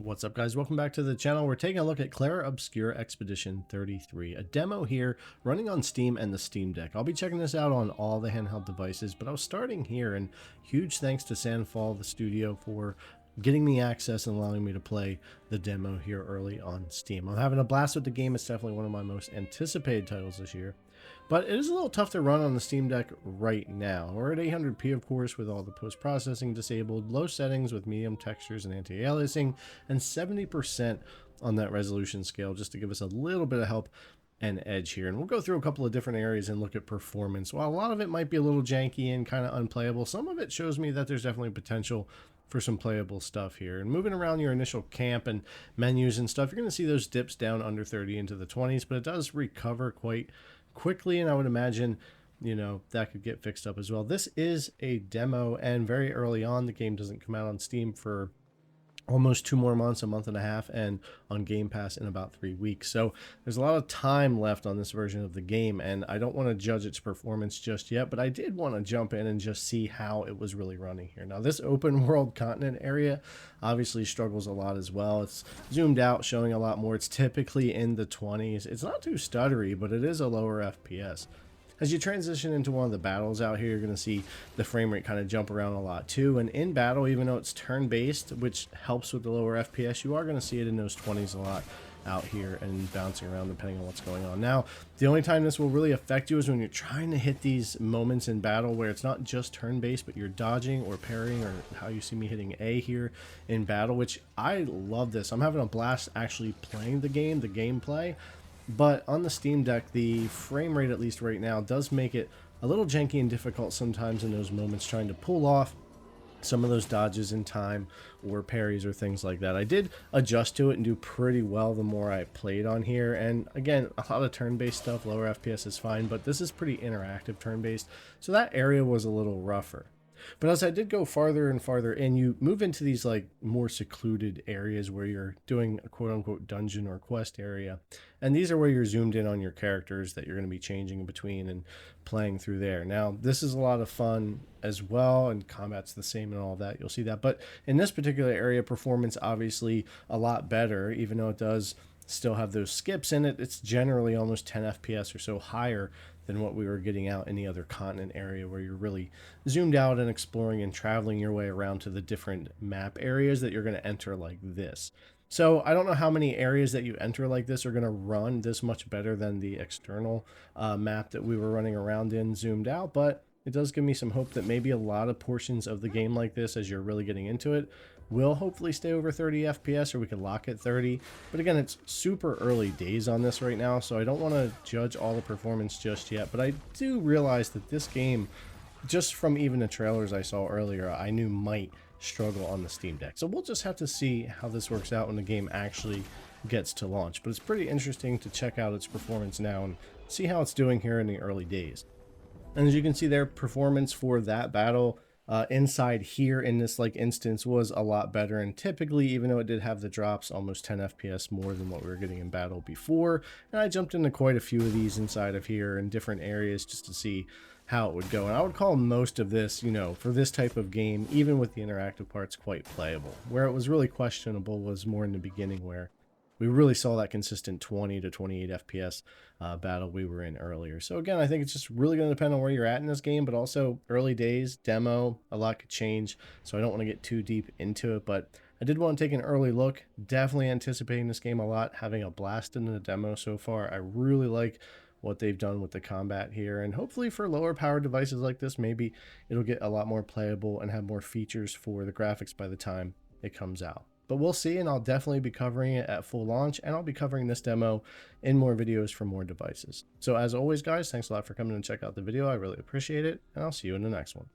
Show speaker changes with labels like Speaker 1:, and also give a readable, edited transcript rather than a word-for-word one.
Speaker 1: What's up, guys? Welcome back to the channel. We're taking a look at Clair Obscur Expedition 33, a demo here running on Steam and the Steam Deck. I'll be checking this out on all the handheld devices, but I was starting here, and huge thanks to Sandfall, the studio, for getting me access and allowing me to play the demo here early on Steam. I'm having a blast with the game. It's definitely one of my most anticipated titles this year, but it is a little tough to run on the Steam Deck right now. We're at 800p, of course, with all the post-processing disabled, low settings with medium textures and anti-aliasing, and 70% on that resolution scale, just to give us a little bit of help and edge here. And we'll go through a couple of different areas and look at performance. While a lot of it might be a little janky and kind of unplayable, some of it shows me that there's definitely potential for some playable stuff here. And moving around your initial camp and menus and stuff, you're going to see those dips down under 30 into the 20s, but it does recover quite quickly, and I would imagine, you know, that could get fixed up as well. This is a demo, and very early on, the game doesn't come out on Steam for almost 2 more months, a month and a half, and on Game Pass in about 3 weeks. So there's a lot of time left on this version of the game, and I don't want to judge its performance just yet, but I did want to jump in and just see how it was really running here. Now, this open world continent area obviously struggles a lot as well. It's zoomed out, showing a lot more. It's typically in the 20s. It's not too stuttery, but it is a lower FPS. As you transition into one of the battles out here, you're going to see the frame rate kind of jump around a lot too. And in battle, even though it's turn-based, which helps with the lower FPS, you are going to see it in those 20s a lot out here and bouncing around depending on what's going on. Now, the only time this will really affect you is when you're trying to hit these moments in battle where it's not just turn-based, but you're dodging or parrying, or how you see me hitting A here in battle, which I love this. I'm having a blast actually playing the game, the gameplay. But on the Steam Deck, the frame rate, at least right now, does make it a little janky and difficult sometimes in those moments, trying to pull off some of those dodges in time or parries or things like that. I did adjust to it and do pretty well the more I played on here. And again, a lot of turn-based stuff, lower FPS is fine, but this is pretty interactive turn-based, so that area was a little rougher. But as I did go farther and farther in, you move into these like more secluded areas where you're doing a quote-unquote dungeon or quest area. And these are where you're zoomed in on your characters that you're going to be changing in between and playing through there. Now, this is a lot of fun as well, and combat's the same and all that. You'll see that. But in this particular area, performance obviously a lot better, even though it does still have those skips in it. It's generally almost 10 FPS or so higher than what we were getting out in the other continent area, where you're really zoomed out and exploring and traveling your way around to the different map areas that you're going to enter like this. So I don't know how many areas that you enter like this are going to run this much better than the external map that we were running around in zoomed out, but it does give me some hope that maybe a lot of portions of the game like this, as you're really getting into it, will hopefully stay over 30 FPS, or we can lock at 30. But again, it's super early days on this right now, so I don't want to judge all the performance just yet. But I do realize that this game, just from even the trailers I saw earlier, I knew might struggle on the Steam Deck. So we'll just have to see how this works out when the game actually gets to launch. But it's pretty interesting to check out its performance now and see how it's doing here in the early days. And as you can see there, performance for that battle inside here in this like instance was a lot better, and typically, even though it did have the drops, almost 10 FPS more than what we were getting in battle before. And I jumped into quite a few of these inside of here in different areas just to see how it would go. And I would call most of this, you know, for this type of game, even with the interactive parts, quite playable. Where it was really questionable was more in the beginning, where we really saw that consistent 20 to 28 FPS battle we were in earlier. So again, I think it's just really going to depend on where you're at in this game, but also early days, demo, a lot could change. So I don't want to get too deep into it, but I did want to take an early look. Definitely anticipating this game a lot, having a blast in the demo so far. I really like what they've done with the combat here, and hopefully for lower powered devices like this, maybe it'll get a lot more playable and have more features for the graphics by the time it comes out. But we'll see, and I'll definitely be covering it at full launch, and I'll be covering this demo in more videos for more devices. So as always, guys, thanks a lot for coming and check out the video. I really appreciate it, and I'll see you in the next one.